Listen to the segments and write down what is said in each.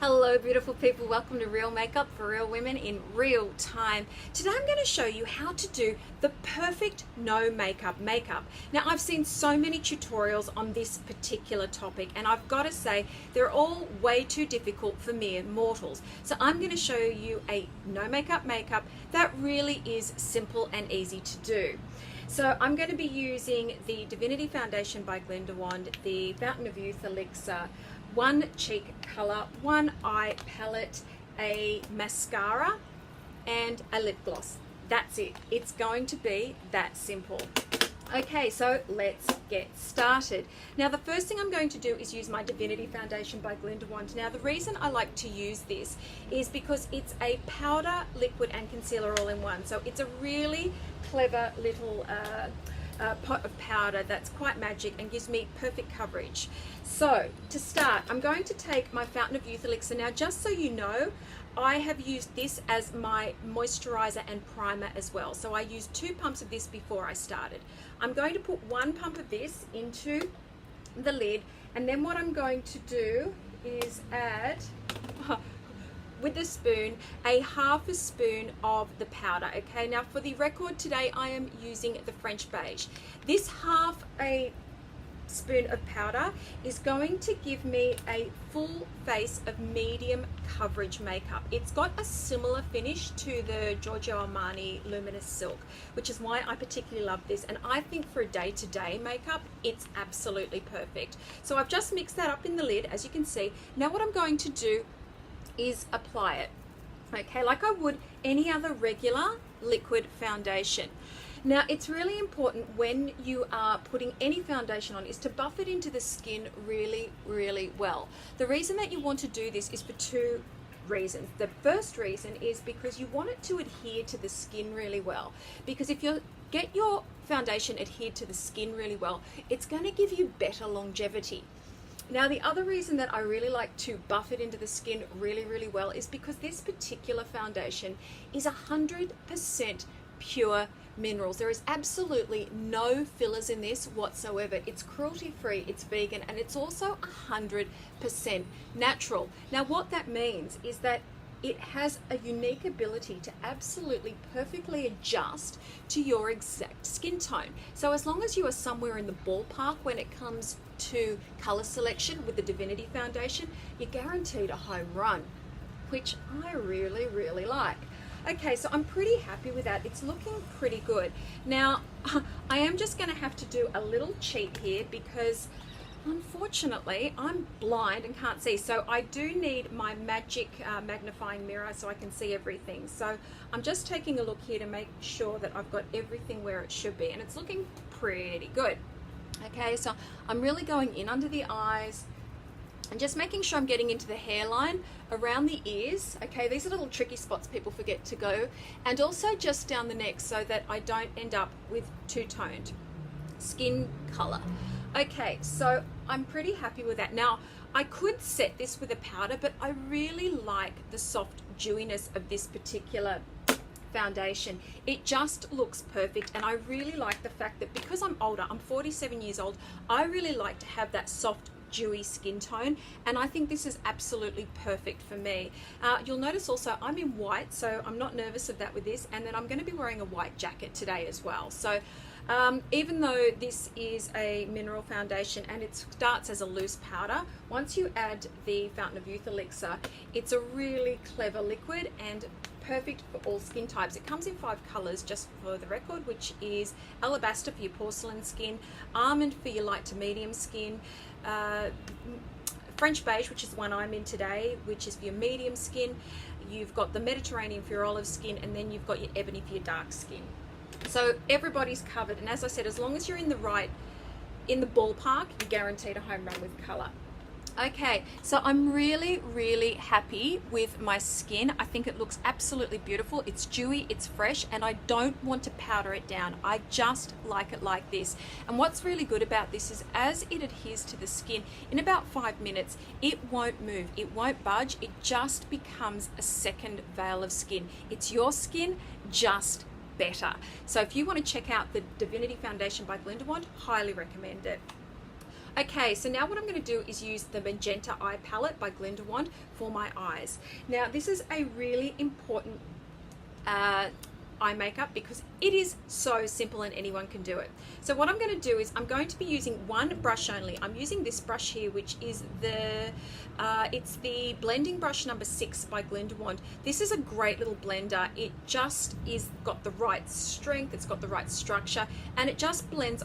Hello beautiful people, welcome to Real Makeup for Real Women in real time. Today I'm going to show you how to do the perfect no makeup. Now I've seen so many tutorials on this particular topic and I've got to say they're all way too difficult for mere mortals. So I'm going to show you a no makeup that really is simple and easy to do. So I'm going to be using the Divinity Foundation by GlindaWand, the Fountain of Youth Elixir, one cheek color, one eye palette, a mascara, and a lip gloss. That's it. It's going to be that simple. Okay, so let's get started. Now the first thing I'm going to do is use my Divinity Foundation by GlindaWand. Now the reason I like to use this is because it's a powder, liquid and concealer all in one. So it's a really clever little pot of powder that's quite magic and gives me perfect coverage. So to start, I'm going to take my Fountain of Youth Elixir. Now just so you know, I have used this as my moisturizer and primer as well. So I used 2 pumps of this before I started. I'm going to put 1 pump of this into the lid, and then what I'm going to do is add with a spoon, a half a spoon of the powder. Okay, now for the record today I am using the French beige. This half a spoon of powder is going to give me a full face of medium coverage makeup. It's got a similar finish to the Giorgio Armani Luminous Silk, which is why I particularly love this, and I think for a day-to-day makeup it's absolutely perfect. So I've just mixed that up in the lid, as you can see. Now what I'm going to do is apply it, okay, like I would any other regular liquid foundation. Now it's really important when you are putting any foundation on is to buff it into the skin really well. The reason that you want to do this is for 2 reasons. The first reason is because you want it to adhere to the skin really well, because if you get your foundation adhered to the skin really well, it's going to give you better longevity. Now the other reason that I really like to buff it into the skin really well is because this particular foundation is 100% pure minerals. There is absolutely no fillers in this whatsoever. It's cruelty free, it's vegan, and it's also 100% natural. Now what that means is that it has a unique ability to absolutely perfectly adjust to your exact skin tone. So as long as you are somewhere in the ballpark when it comes to color selection with the Divinity Foundation, you're guaranteed a home run, which I really like. Okay, so I'm pretty happy with that. It's looking pretty good. Now, I am just going to have to do a little cheat here because unfortunately I'm blind and can't see. So I do need my magic magnifying mirror so I can see everything. So I'm just taking a look here to make sure that I've got everything where it should be, and it's looking pretty good. Okay, so I'm really going in under the eyes and just making sure I'm getting into the hairline, around the ears. Okay, these are little tricky spots people forget to go, and also just down the neck so that I don't end up with two-toned skin color. Okay, so I'm pretty happy with that. Now I could set this with a powder, but I really like the soft dewiness of this particular foundation. It just looks perfect, and I really like the fact that because I'm older, I'm 47 years old, I really like to have that soft dewy skin tone, and I think this is absolutely perfect for me. You'll notice also I'm in white, so I'm not nervous of that with this, and then I'm going to be wearing a white jacket today as well. So even though this is a mineral foundation and it starts as a loose powder, once you add the Fountain of Youth Elixir, it's a really clever liquid and perfect for all skin types. It comes in 5 colors, just for the record, which is alabaster for your porcelain skin, almond for your light to medium skin, French beige, which is the one I'm in today, which is for your medium skin. You've got the Mediterranean for your olive skin, and then you've got your ebony for your dark skin. So everybody's covered, and as I said, as long as you're in the ballpark, you're guaranteed a home run with color. Okay, so I'm really happy with my skin. I think it looks absolutely beautiful. It's dewy, it's fresh, and I don't want to powder it down. I just like it like this. And what's really good about this is as it adheres to the skin, in about 5 minutes, it won't move, it won't budge, it just becomes a second veil of skin. It's your skin, just better. So if you want to check out the Divinity Foundation by GlindaWand, highly recommend it. Okay, so now what I'm going to do is use the Magenta Eye Palette by GlindaWand for my eyes. Now this is a really important eye makeup because it is so simple and anyone can do it. So what I'm going to do is I'm going to be using one brush only. I'm using this brush here, which is it's the blending brush number 6 by GlindaWand. This is a great little blender. It just is got the right strength, it's got the right structure, and it just blends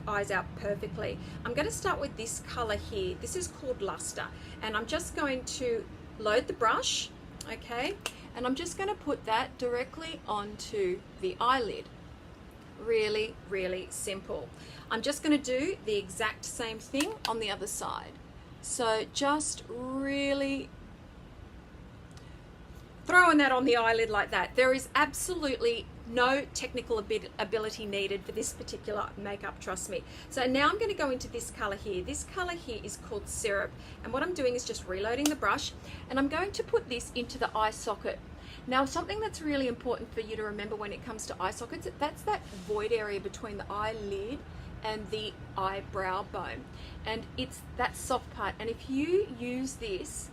eyes out perfectly. I'm going to start with this color here. This is called Luster, and I'm just going to load the brush, okay, and I'm just going to put that directly onto the eyelid. Really, really simple. I'm just going to do the exact same thing on the other side. So just really throwing that on the eyelid like that. There is absolutely no technical ability needed for this particular makeup, trust me. So now I'm going to go into this color here. This color here is called Syrup, and what I'm doing is just reloading the brush, and I'm going to put this into the eye socket. Now something that's really important for you to remember when it comes to eye sockets, that's that void area between the eyelid and the eyebrow bone, and it's that soft part, and if you use this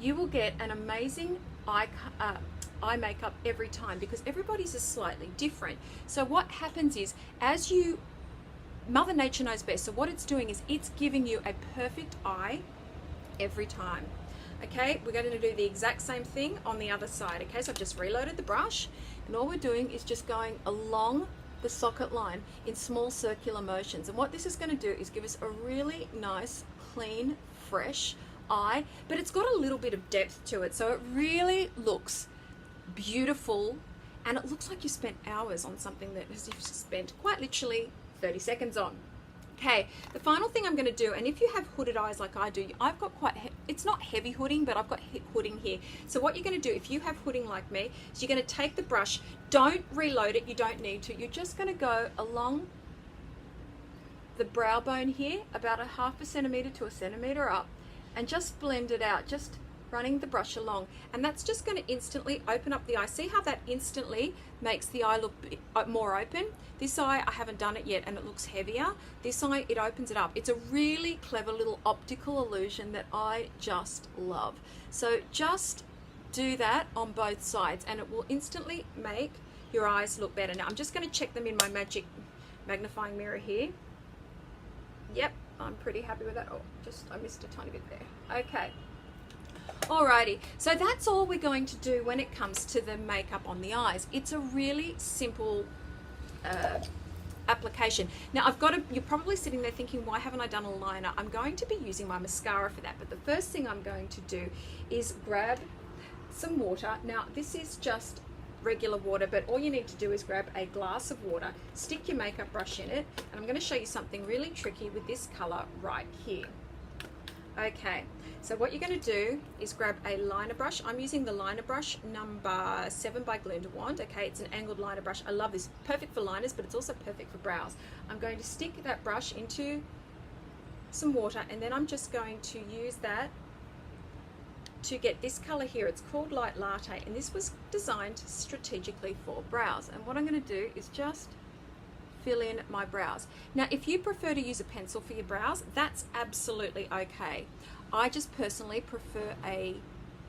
you will get an amazing eye makeup every time, because everybody's is slightly different. So what happens is, as you, Mother Nature knows best, so what it's doing is it's giving you a perfect eye every time. Okay, we're going to do the exact same thing on the other side. Okay, so I've just reloaded the brush, and all we're doing is just going along the socket line in small circular motions, and what this is going to do is give us a really nice, clean, fresh eye, but it's got a little bit of depth to it, so it really looks beautiful, and it looks like you spent hours on something that you've spent quite literally 30 seconds on. Okay, the final thing I'm going to do, and if you have hooded eyes like I do, I've got quite, it's not heavy hooding, but I've got hooding here. So what you're going to do, if you have hooding like me, is you're going to take the brush, don't reload it, you don't need to, you're just going to go along the brow bone here, about a 1/2 centimeter to 1 centimeter up, and just blend it out, just running the brush along, and that's just going to instantly open up the eye. See how that instantly makes the eye look more open? This eye, I haven't done it yet, and it looks heavier. This eye, it opens it up. It's a really clever little optical illusion that I just love. So just do that on both sides, and it will instantly make your eyes look better. Now I'm just going to check them in my magic magnifying mirror here. Yep, I'm pretty happy with that. Oh, I missed a tiny bit there. Okay. Alrighty, so that's all we're going to do when it comes to the makeup on the eyes. It's a really simple application. Now you're probably sitting there thinking, why haven't I done a liner? I'm going to be using my mascara for that, but the first thing I'm going to do is grab some water. Now this is just regular water, but all you need to do is grab a glass of water, stick your makeup brush in it, and I'm going to show you something really tricky with this color right here. Okay, so what you're going to do is grab a liner brush. I'm using the liner brush number 7 by GlindaWand. Okay, it's an angled liner brush. I love this. Perfect for liners, but it's also perfect for brows. I'm going to stick that brush into some water, and then I'm just going to use that to get this color here. It's called Light Latte, and this was designed strategically for brows. And what I'm going to do is just fill in my brows. Now if you prefer to use a pencil for your brows, that's absolutely okay. I just personally prefer a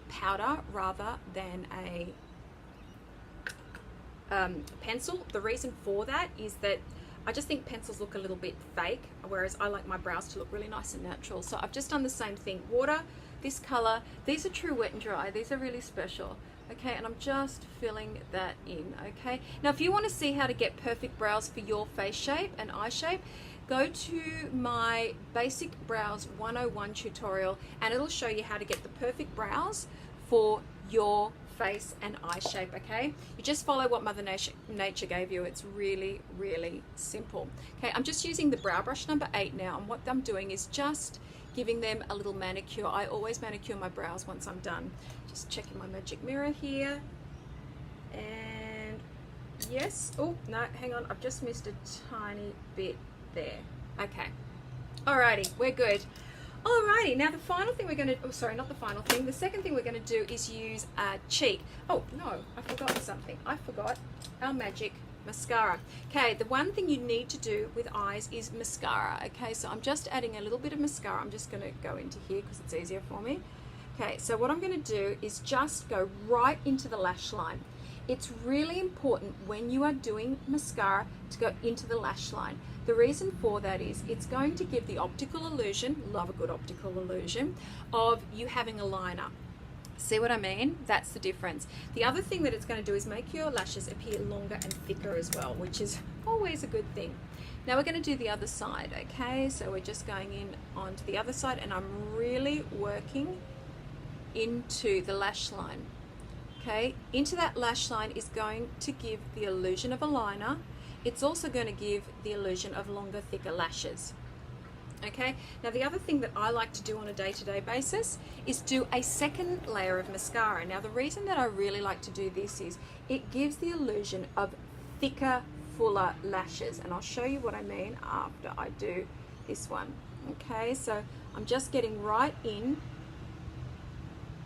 powder rather than a pencil. The reason for that is that I just think pencils look a little bit fake, whereas I like my brows to look really nice and natural. So I've just done the same thing. Water, this color, these are true wet and dry, these are really special. Okay, and I'm just filling that in. Okay, now if you want to see how to get perfect brows for your face shape and eye shape, go to my Basic Brows 101 tutorial, and it'll show you how to get the perfect brows for your face and eye shape. Okay, you just follow what Mother Nature gave you. It's really, really simple. Okay, I'm just using the brow brush number 8 now, and what I'm doing is just giving them a little manicure. I always manicure my brows once I'm done. Just checking my magic mirror here, and yes, oh no, hang on, I've just missed a tiny bit there. Okay, alrighty, we're good. Alrighty, now the final thing we're going to, oh sorry, not the final thing, the second thing we're going to do is use cheek. Oh no, I forgot something. I forgot our magic mascara. Okay, the one thing you need to do with eyes is mascara. Okay, so I'm just adding a little bit of mascara. I'm just going to go into here because it's easier for me. Okay, so what I'm going to do is just go right into the lash line. It's really important when you are doing mascara to go into the lash line. The reason for that is it's going to give the optical illusion, love a good optical illusion, of you having a liner. See what I mean? That's the difference. The other thing that it's going to do is make your lashes appear longer and thicker as well, which is always a good thing. Now we're going to do the other side, okay? So we're just going in onto the other side, and I'm really working into the lash line. Okay, into that lash line is going to give the illusion of a liner. It's also going to give the illusion of longer, thicker lashes. Okay, now the other thing that I like to do on a day-to-day basis is do a second layer of mascara. Now the reason that I really like to do this is it gives the illusion of thicker, fuller lashes, and I'll show you what I mean after I do this one. Okay, so I'm just getting right in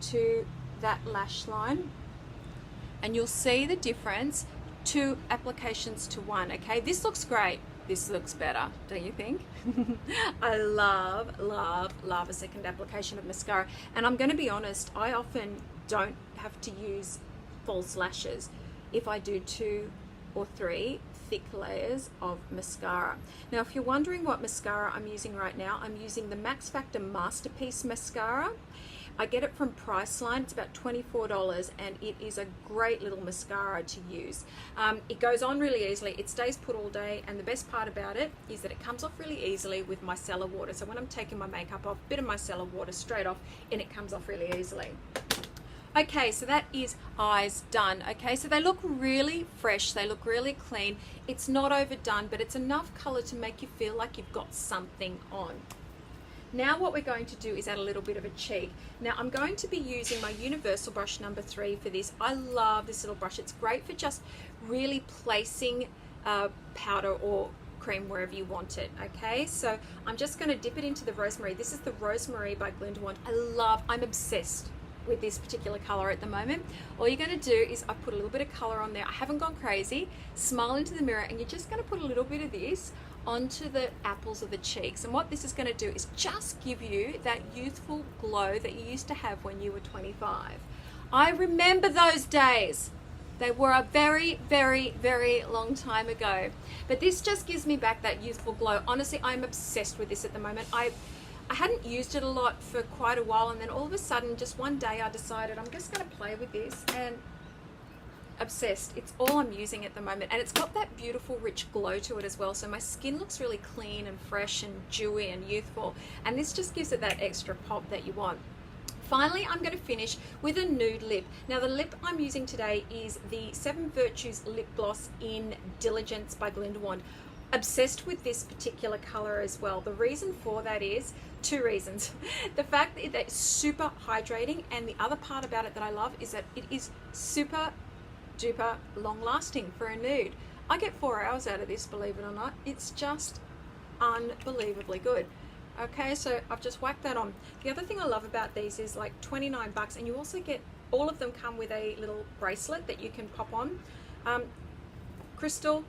to that lash line, and you'll see the difference, 2 applications to 1. Okay, this looks great. This looks better, don't you think? I love, love, love a second application of mascara. And I'm going to be honest, I often don't have to use false lashes if I do 2 or 3 thick layers of mascara. Now, if you're wondering what mascara I'm using right now, I'm using the Max Factor Masterpiece Mascara. I get it from Priceline. It's about $24, and it is a great little mascara to use. It goes on really easily. It stays put all day, and the best part about it is that it comes off really easily with micellar water. So when I'm taking my makeup off, a bit of micellar water straight off, and it comes off really easily. Okay, so that is eyes done. Okay, so they look really fresh. They look really clean. It's not overdone, but it's enough color to make you feel like you've got something on. Now what we're going to do is add a little bit of a cheek. Now I'm going to be using my universal brush number 3 for this. I love this little brush. It's great for just really placing powder or cream wherever you want it. Okay, so I'm just going to dip it into the Rosemary. This is the Rosemary by GlindaWand. I'm obsessed with this particular color at the moment. All you're going to do is I put a little bit of color on there. I haven't gone crazy. Smile into the mirror, and you're just going to put a little bit of this onto the apples of the cheeks. And what this is going to do is just give you that youthful glow that you used to have when you were 25. I remember those days. They were a very, very, very long time ago. But this just gives me back that youthful glow. Honestly, I'm obsessed with this at the moment. I hadn't used it a lot for quite a while, and then all of a sudden, just one day I decided I'm just going to play with this, and obsessed. It's all I'm using at the moment, and it's got that beautiful rich glow to it as well, so my skin looks really clean and fresh and dewy and youthful, and this just gives it that extra pop that you want. Finally, I'm going to finish with a nude lip. Now the lip I'm using today is the 7 Virtues Lip Gloss in Diligence by GlindaWand. Obsessed with this particular color as well. The reason for that is 2 reasons. The fact that it's super hydrating, and the other part about it that I love is that it is super duper long lasting for a nude. I get 4 hours out of this, believe it or not. It's just unbelievably good. Okay, so I've just whacked that on. The other thing I love about these is like 29 bucks, and you also get, all of them come with a little bracelet that you can pop on. Crystal,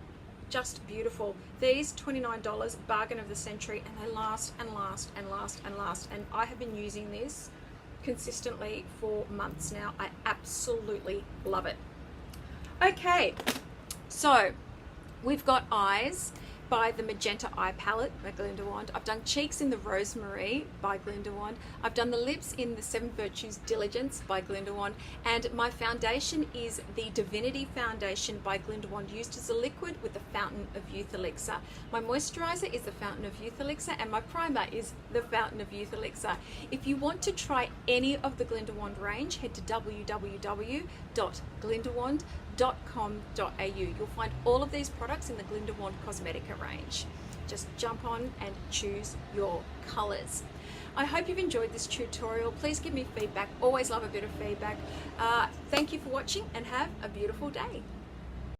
just beautiful. These $29, bargain of the century, and they last and last and last and last. And I have been using this consistently for months now. I absolutely love it. Okay, so we've got eyes by the Magenta Eye Palette by GlindaWand. I've done cheeks in the Rosemary by GlindaWand. I've done the lips in the 7 Virtues Diligence by GlindaWand. And my foundation is the Divinity Foundation by GlindaWand, used as a liquid with the Fountain of Youth Elixir. My moisturizer is the Fountain of Youth Elixir, and my primer is the Fountain of Youth Elixir. If you want to try any of the GlindaWand range, head to www.glindawand.com.au. You'll find all of these products in the GlindaWand Cosmetica range. Just jump on and choose your colors. I hope you've enjoyed this tutorial. Please give me feedback. Always love a bit of feedback. Thank you for watching, and have a beautiful day.